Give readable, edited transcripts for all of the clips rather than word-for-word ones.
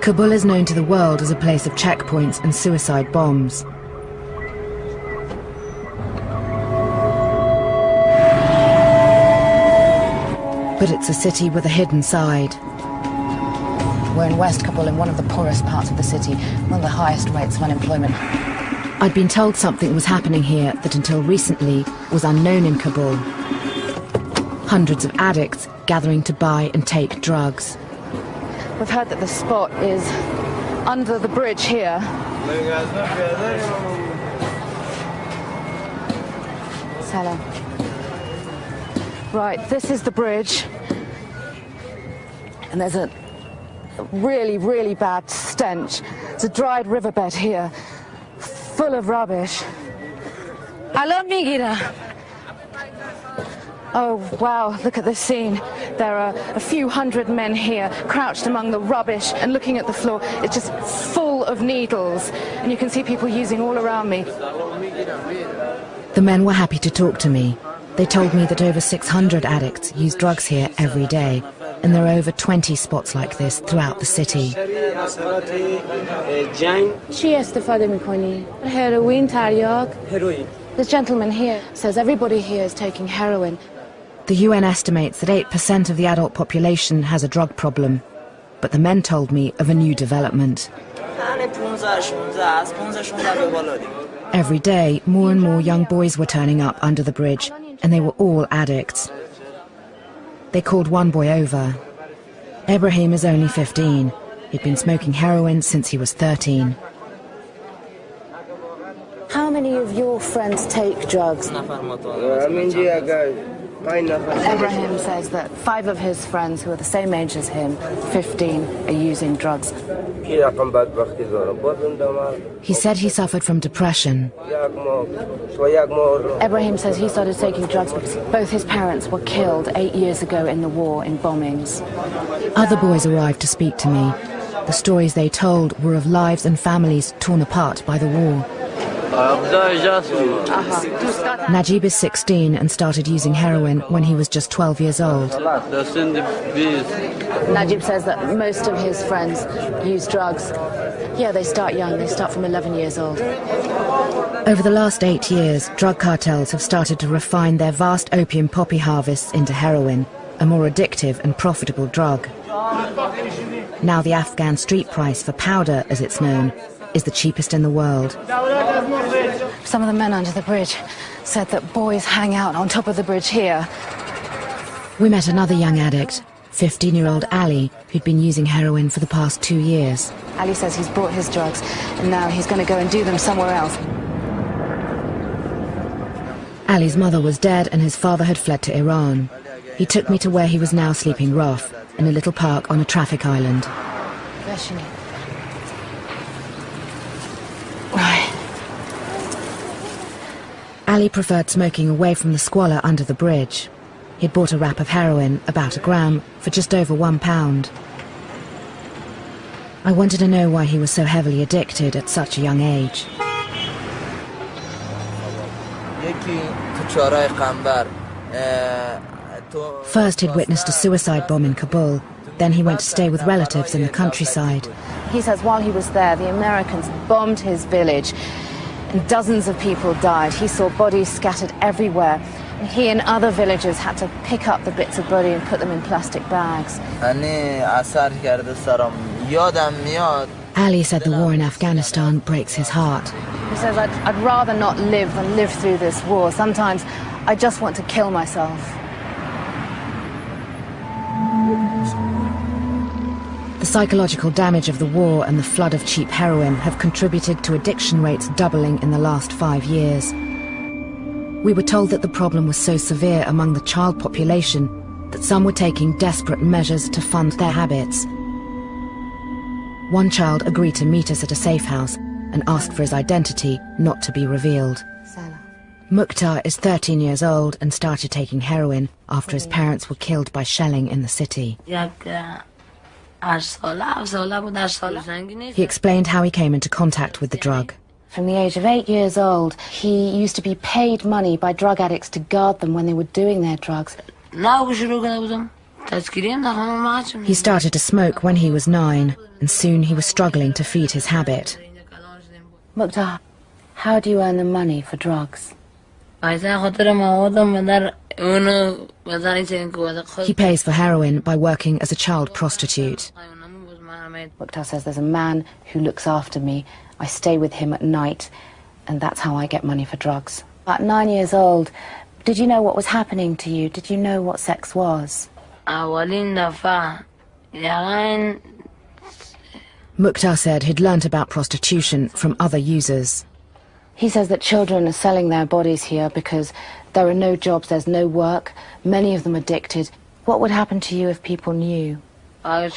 Kabul is known to the world as a place of checkpoints and suicide bombs. But it's a city with a hidden side. We're in West Kabul, in one of the poorest parts of the city, one of the highest rates of unemployment. I'd been told something was happening here that until recently was unknown in Kabul. Hundreds of addicts gathering to buy and take drugs. We've heard that the spot is under the bridge here. Salam. Right, this is the bridge. And there's a really, really bad stench. It's a dried riverbed here, full of rubbish. Oh, wow, look at this scene. There are a few hundred men here, crouched among the rubbish and looking at the floor. It's just full of needles, and you can see people using all around me. The men were happy to talk to me. They told me that over 600 addicts use drugs here every day, and there are over 20 spots like this throughout the city. This gentleman here says everybody here is taking heroin. The UN estimates that 8% of the adult population has a drug problem, but the men told me of a new development. Every day, more and more young boys were turning up under the bridge, and they were all addicts. They called one boy over. Ibrahim is only 15. He'd been smoking heroin since he was 13. How many of your friends take drugs? Ibrahim says that 5 of his friends who are the same age as him, 15, are using drugs. He said he suffered from depression. Ibrahim says he started taking drugs because both his parents were killed 8 years ago in the war, in bombings. Other boys arrived to speak to me. The stories they told were of lives and families torn apart by the war. Najib is 16 and started using heroin when he was just 12 years old. Najib says that most of his friends use drugs. Yeah, they start young. They start from 11 years old. Over the last 8 years, drug cartels have started to refine their vast opium poppy harvests into heroin, a more addictive and profitable drug. Now the Afghan street price for powder, as it's known, is the cheapest in the world. Some of the men under the bridge said that boys hang out on top of the bridge here. We met another young addict, 15-year-old Ali, who'd been using heroin for the past 2 years. Ali says he's bought his drugs and now he's going to go and do them somewhere else. Ali's mother was dead and his father had fled to Iran. He took me to where he was now sleeping rough, in a little park on a traffic island. Ali preferred smoking away from the squalor under the bridge. He'd bought a wrap of heroin, about a gram, for just over £1. I wanted to know why he was so heavily addicted at such a young age. First he'd witnessed a suicide bomb in Kabul, then he went to stay with relatives in the countryside. He says while he was there, the Americans bombed his village, and dozens of people died. He saw bodies scattered everywhere. And he and other villagers had to pick up the bits of body and put them in plastic bags. Ali said the war in Afghanistan breaks his heart. He says, I'd rather not live than live through this war. Sometimes I just want to kill myself. The psychological damage of the war and the flood of cheap heroin have contributed to addiction rates doubling in the last 5 years. We were told that the problem was so severe among the child population that some were taking desperate measures to fund their habits. One child agreed to meet us at a safe house and asked for his identity not to be revealed. Mukhtar is 13 years old and started taking heroin after his parents were killed by shelling in the city. He explained how he came into contact with the drug. From the age of 8 years old, he used to be paid money by drug addicts to guard them when they were doing their drugs. He started to smoke when he was 9, and soon he was struggling to feed his habit. Mukhtar, how do you earn the money for drugs? He pays for heroin by working as a child prostitute. Mukhtar says there's a man who looks after me. I stay with him at night, and that's how I get money for drugs. At 9 years old, did you know what was happening to you? Did you know what sex was? Mukhtar said he'd learnt about prostitution from other users. He says that children are selling their bodies here because there are no jobs, there's no work, many of them addicted. What would happen to you if people knew? He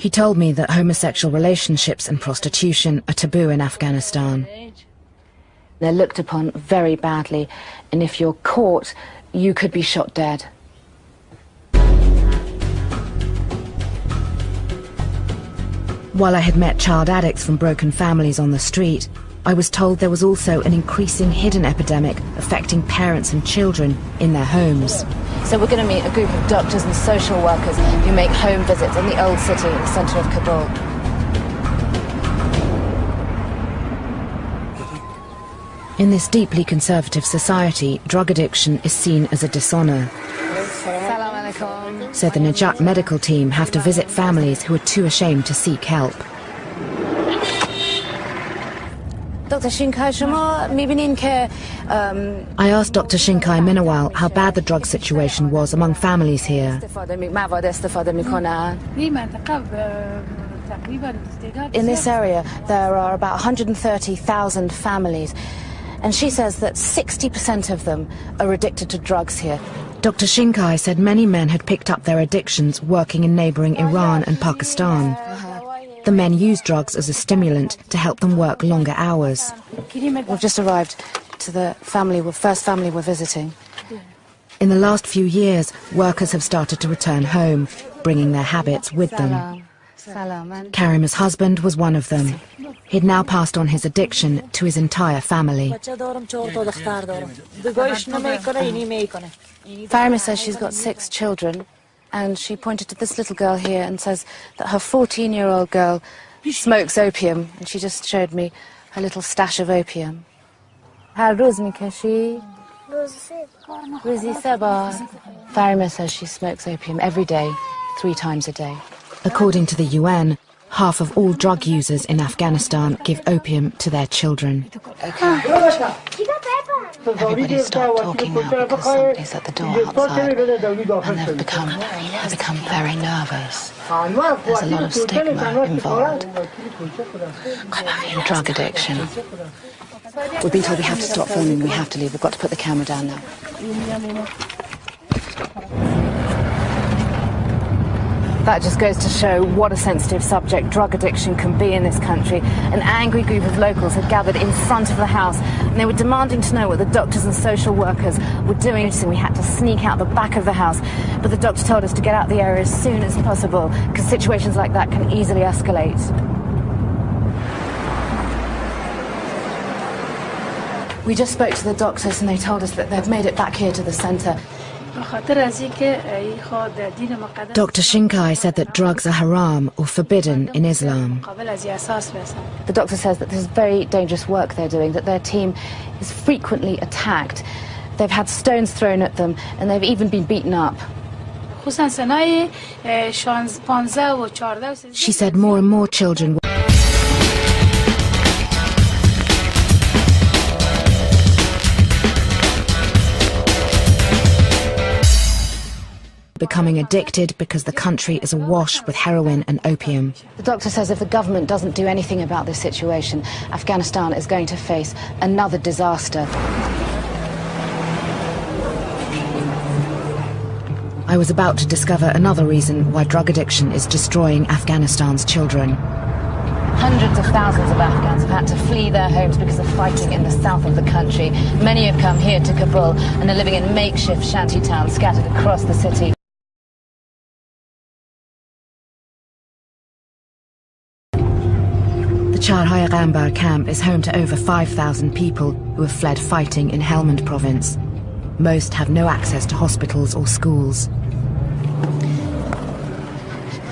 told me that homosexual relationships and prostitution are taboo in Afghanistan. They're looked upon very badly, and if you're caught, you could be shot dead. While I had met child addicts from broken families on the street, I was told there was also an increasing hidden epidemic affecting parents and children in their homes. So we're going to meet a group of doctors and social workers who make home visits in the old city in the centre of Kabul. In this deeply conservative society, drug addiction is seen as a dishonour. So the Najat medical team have to visit families who are too ashamed to seek help. I asked Dr. Shinkai Minawal how bad the drug situation was among families here. In this area, there are about 130,000 families, and she says that 60% of them are addicted to drugs here. Dr. Shinkai said many men had picked up their addictions working in neighbouring Iran and Pakistan. The men use drugs as a stimulant to help them work longer hours. We've just arrived to the first family we're visiting. In the last few years, workers have started to return home, bringing their habits with them. Karim's husband was one of them. He'd now passed on his addiction to his entire family. Farima says she's got 6 children, and she pointed to this little girl here and says that her 14-year-old girl smokes opium, and she just showed me her little stash of opium. Farima says she smokes opium every day, 3 times a day. According to the UN, half of all drug users in Afghanistan give opium to their children. Everybody stopped talking now because somebody's at the door outside, and they've become very nervous. There's a lot of stigma involved in drug addiction. We've been told we have to stop filming, we have to leave. We've got to put the camera down now. That just goes to show what a sensitive subject drug addiction can be in this country. An angry group of locals had gathered in front of the house, and they were demanding to know what the doctors and social workers were doing. So we had to sneak out the back of the house, but the doctor told us to get out the area as soon as possible, because situations like that can easily escalate. We just spoke to the doctors, and they told us that they've made it back here to the centre. Dr. Shinkai said that drugs are haram, or forbidden, in Islam. The doctor says that this is very dangerous work they're doing, that their team is frequently attacked. They've had stones thrown at them, and they've even been beaten up. She said more and more children becoming addicted because the country is awash with heroin and opium. The doctor says if the government doesn't do anything about this situation, Afghanistan is going to face another disaster. I was about to discover another reason why drug addiction is destroying Afghanistan's children. Hundreds of thousands of Afghans have had to flee their homes because of fighting in the south of the country. Many have come here to Kabul and are living in makeshift shanty towns scattered across the city. The Charhaya Gambar camp is home to over 5,000 people who have fled fighting in Helmand province. Most have no access to hospitals or schools.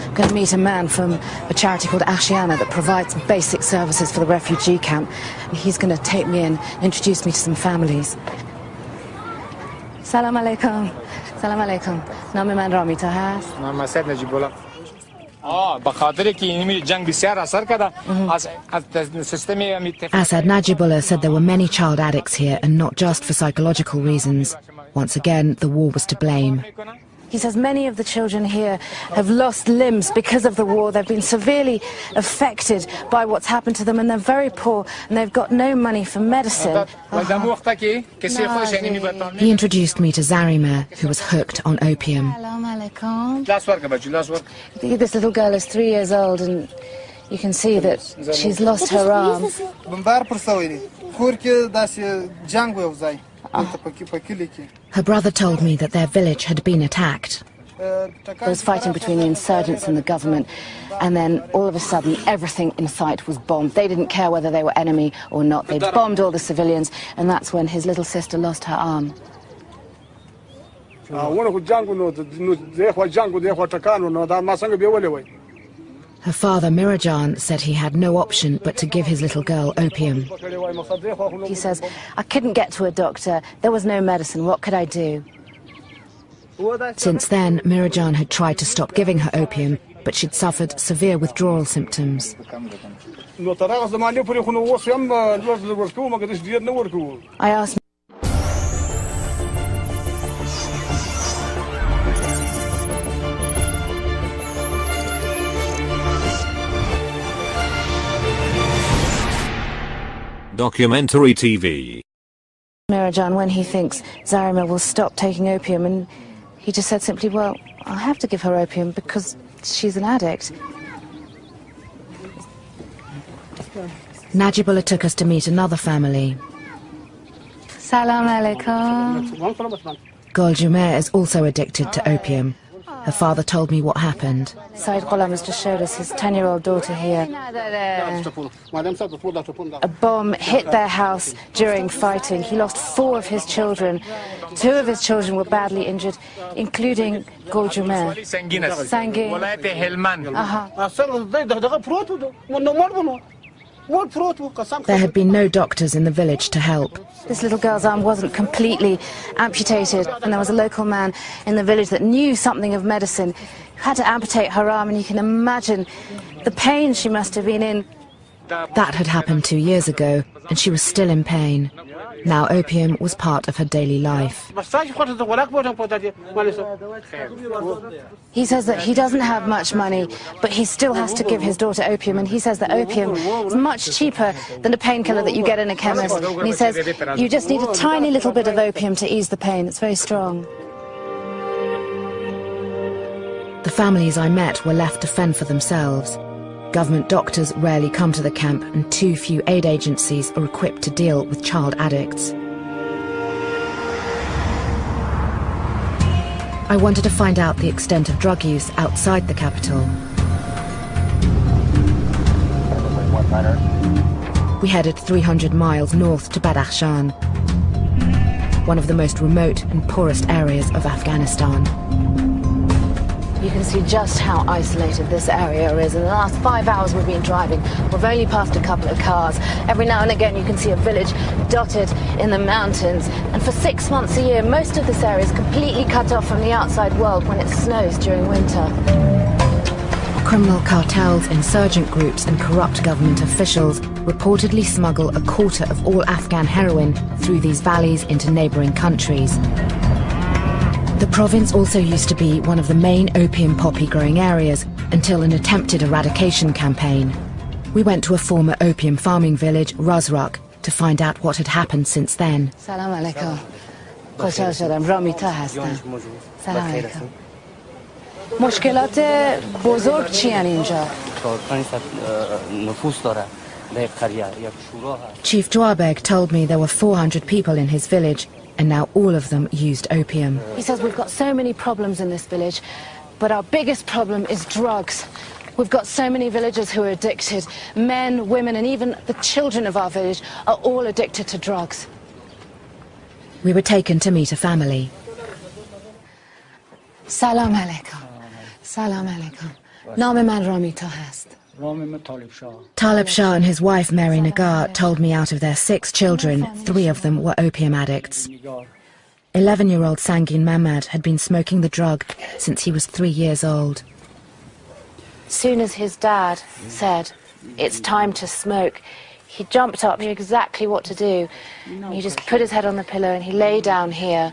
I'm going to meet a man from a charity called Ashiana that provides basic services for the refugee camp. He's going to take me in and introduce me to some families. Salam alaikum. Salam alaikum. Name man Ramita has. Asad Najibullah said there were many child addicts here, and not just for psychological reasons. Once again, the war was to blame. He says many of the children here have lost limbs because of the war. They've been severely affected by what's happened to them, and they're very poor, and they've got no money for medicine. He introduced me to Zarima, who was hooked on opium. This little girl is 3 years old, and you can see that she's lost her arm. Her brother told me that their village had been attacked. There was fighting between the insurgents and the government, and then all of a sudden everything in sight was bombed. They didn't care whether they were enemy or not. They bombed all the civilians, and that's when his little sister lost her arm. Her father, Mirajan, said he had no option but to give his little girl opium. He says, I couldn't get to a doctor, there was no medicine, what could I do? Since then, Mirajan had tried to stop giving her opium, but she'd suffered severe withdrawal symptoms. I asked Documentary TV. Mirajan when he thinks Zarima will stop taking opium, and he just said simply, well, I'll have to give her opium because she's an addict. Najibullah took us to meet another family. Salam alaikum. Gul Jumeir is also addicted to opium. Her father told me what happened. Said Ghulam has just showed us his 10-year-old daughter here. A bomb hit their house during fighting. He lost 4 of his children. 2 of his children were badly injured, including Gul Jumeir. Sangin. There had been no doctors in the village to help. This little girl's arm wasn't completely amputated, and there was a local man in the village that knew something of medicine who had to amputate her arm, and you can imagine the pain she must have been in. That had happened 2 years ago, and she was still in pain. Now opium was part of her daily life. He says that he doesn't have much money, but he still has to give his daughter opium, and he says that opium is much cheaper than a painkiller that you get in a chemist. And he says you just need a tiny little bit of opium to ease the pain. It's very strong. The families I met were left to fend for themselves. Government doctors rarely come to the camp, and too few aid agencies are equipped to deal with child addicts. I wanted to find out the extent of drug use outside the capital. We headed 300 miles north to Badakhshan, one of the most remote and poorest areas of Afghanistan. You can see just how isolated this area is. In the last 5 hours we've been driving. We've only passed a couple of cars. Every now and again you can see a village dotted in the mountains. And for 6 months a year, most of this area is completely cut off from the outside world when it snows during winter. Criminal cartels, insurgent groups and corrupt government officials reportedly smuggle a quarter of all Afghan heroin through these valleys into neighbouring countries. The province also used to be one of the main opium poppy growing areas until an attempted eradication campaign. We went to a former opium farming village, Razrak, to find out what had happened since then. Salam alaikum. خوشحال شدم. رامیتا هستم. سلام علیکم. مشکلات بزرگ چی ان اینجا؟ Chief Dwabeg told me there were 400 people in his village, and now all of them used opium. He says we've got so many problems in this village, but our biggest problem is drugs. We've got so many villagers who are addicted. Men, women, and even the children of our village are all addicted to drugs. We were taken to meet a family. Salam alaikum. Salam alaikum. Naam man Ramita hast. Talib Shah and his wife Mary Nagar told me out of their 6 children, 3 of them were opium addicts. 11-year-old Sangin Mamad had been smoking the drug since he was 3 years old. Soon as his dad said, "It's time to smoke," he jumped up, he knew exactly what to do. He just put his head on the pillow and he lay down here,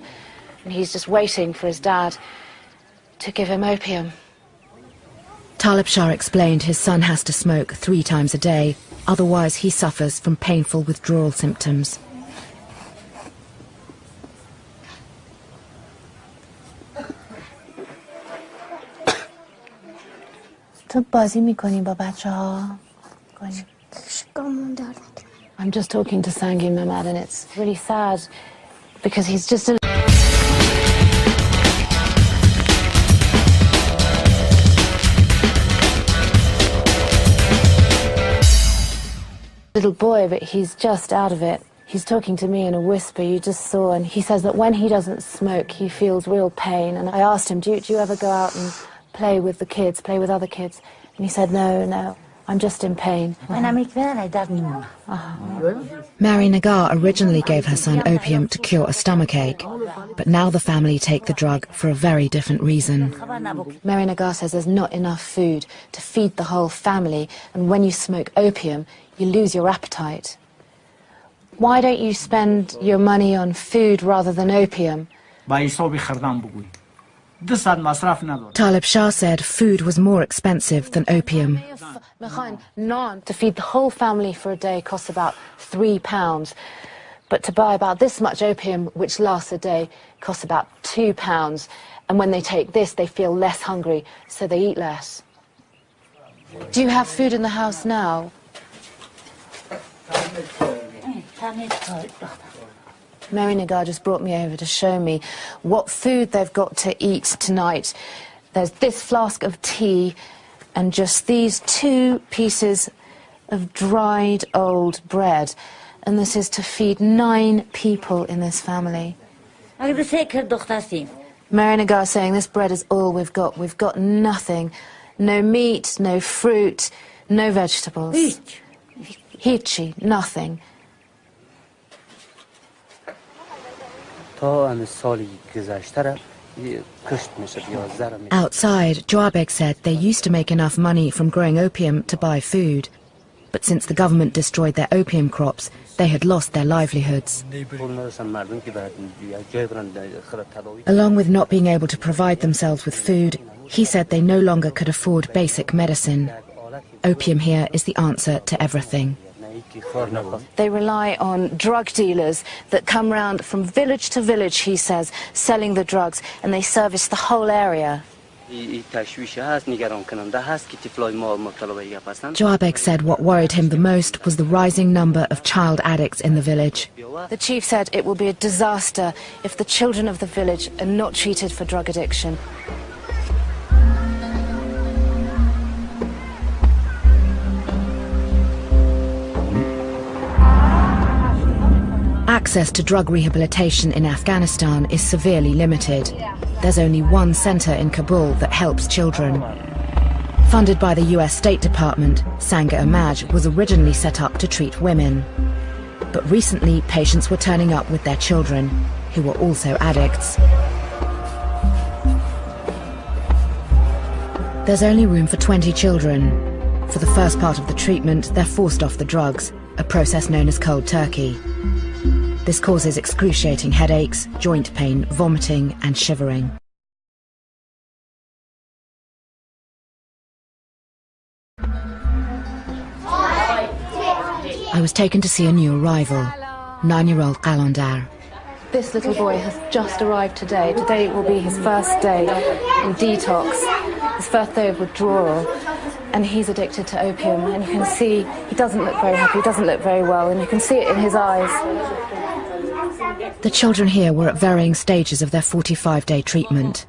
and he's just waiting for his dad to give him opium. Talib Shah explained his son has to smoke 3 times a day, otherwise he suffers from painful withdrawal symptoms. I'm just talking to Sangin Mamad, and it's really sad because he's just a little boy, but he's just out of it. He's talking to me in a whisper, you just saw, and he says that when he doesn't smoke, he feels real pain. And I asked him, do you ever go out and play with the kids, play with other kids? And he said, no, I'm just in pain. Mary Nagar originally gave her son opium to cure a stomachache, but now the family take the drug for a very different reason. Mary Nagar says there's not enough food to feed the whole family, and when you smoke opium, you lose your appetite. Why don't you spend your money on food rather than opium? Talib Shah said food was more expensive than opium. To feed the whole family for a day costs about £3, but to buy about this much opium, which lasts a day, costs about £2. And when they take this, they feel less hungry, so they eat less. Do you have food in the house now? Mary Nagar just brought me over to show me what food they've got to eat tonight. There's this flask of tea and just these 2 pieces of dried old bread. And this is to feed 9 people in this family. Mary Nagar saying this bread is all we've got. We've got nothing. No meat, no fruit, no vegetables. Hichi, nothing. Outside, Joabek said they used to make enough money from growing opium to buy food. But since the government destroyed their opium crops, they had lost their livelihoods. Along with not being able to provide themselves with food, he said they no longer could afford basic medicine. Opium here is the answer to everything. They rely on drug dealers that come round from village to village, he says, selling the drugs, and they service the whole area. Joabek said what worried him the most was the rising number of child addicts in the village. The chief said it will be a disaster if the children of the village are not treated for drug addiction. Access to drug rehabilitation in Afghanistan is severely limited. There's only one centre in Kabul that helps children. Funded by the US State Department, Sangha-e-Maj was originally set up to treat women. But recently, patients were turning up with their children, who were also addicts. There's only room for 20 children. For the first part of the treatment, they're forced off the drugs, a process known as cold turkey. This causes excruciating headaches, joint pain, vomiting and shivering. I was taken to see a new arrival, 9-year-old Qalandar. This little boy has just arrived today. Today will be his first day in detox, his first day of withdrawal, and he's addicted to opium. And you can see he doesn't look very happy, he doesn't look very well, and you can see it in his eyes. The children here were at varying stages of their 45-day treatment.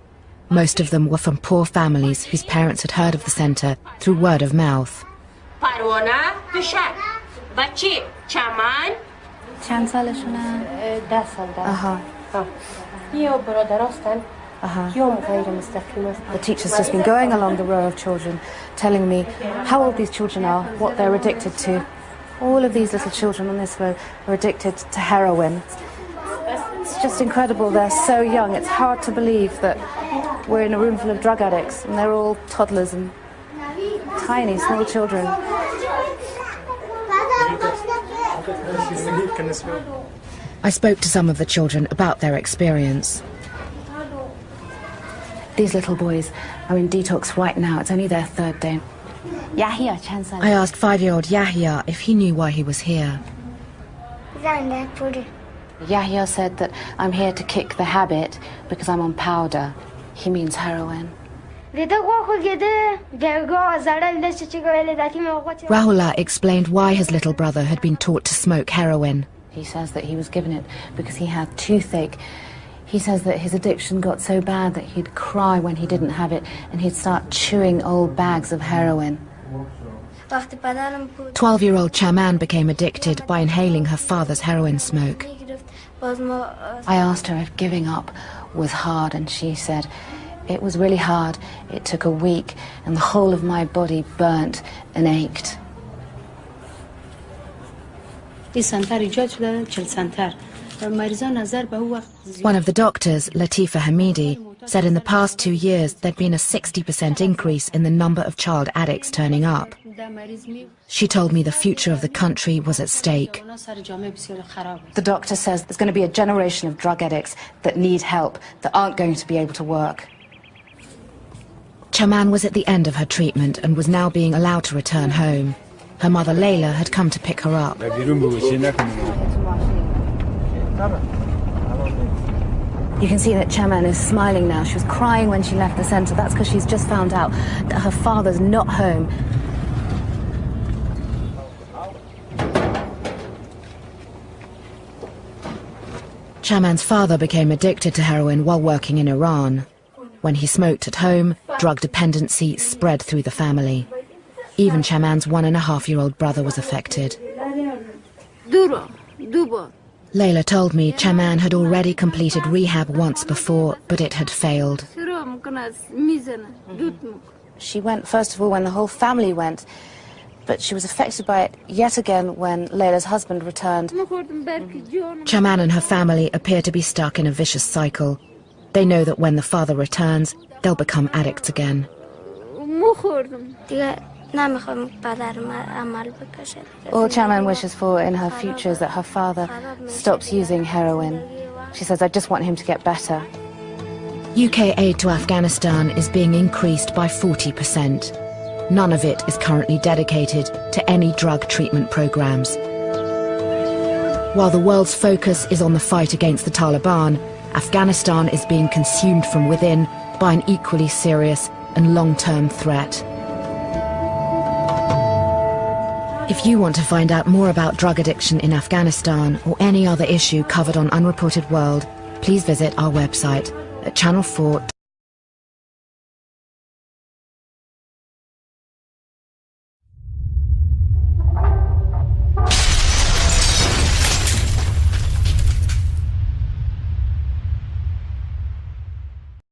Most of them were from poor families whose parents had heard of the centre through word of mouth. چند سالشونه؟ 10 سال ده. آها. یا برادر هستن یا غیر مستقیم است. The teacher's just been going along the row of children, telling me how old these children are, what they're addicted to. All of these little children on this row are addicted to heroin. It's just incredible, they're so young. It's hard to believe that we're in a room full of drug addicts and they're all toddlers and tiny, small children. I spoke to some of the children about their experience. These little boys are in detox right now. It's only their third day. I asked 5-year-old Yahya if he knew why he was here. Yahya said that I'm here to kick the habit because I'm on powder. He means heroin. Rahula explained why his little brother had been taught to smoke heroin. He says that he was given it because he had toothache. He says that his addiction got so bad that he'd cry when he didn't have it and he'd start chewing old bags of heroin. 12-year-old Chaman became addicted by inhaling her father's heroin smoke. I asked her if giving up was hard and she said, it was really hard. It took a week and the whole of my body burnt and ached. One of the doctors, Latifa Hamidi, said in the past 2 years there'd been a 60% increase in the number of child addicts turning up. She told me the future of the country was at stake. The doctor says there's going to be a generation of drug addicts that need help, that aren't going to be able to work. Chaman was at the end of her treatment and was now being allowed to return home. Her mother Layla had come to pick her up. You can see that Chaman is smiling now. She was crying when she left the centre. That's because she's just found out that her father's not home. Chaman's father became addicted to heroin while working in Iran. When he smoked at home, drug dependency spread through the family. Even Chaman's 1.5-year-old brother was affected. Layla told me Chaman had already completed rehab once before, but it had failed. She went, first of all, when the whole family went, but she was affected by it yet again when Layla's husband returned. Chaman and her family appear to be stuck in a vicious cycle. They know that when the father returns, they'll become addicts again. All Chaman wishes for in her future is that her father stops using heroin. She says, I just want him to get better. UK aid to Afghanistan is being increased by 40%. None of it is currently dedicated to any drug treatment programs. While the world's focus is on the fight against the Taliban, Afghanistan is being consumed from within by an equally serious and long-term threat. If you want to find out more about drug addiction in Afghanistan or any other issue covered on Unreported World, please visit our website at channel4.co.uk.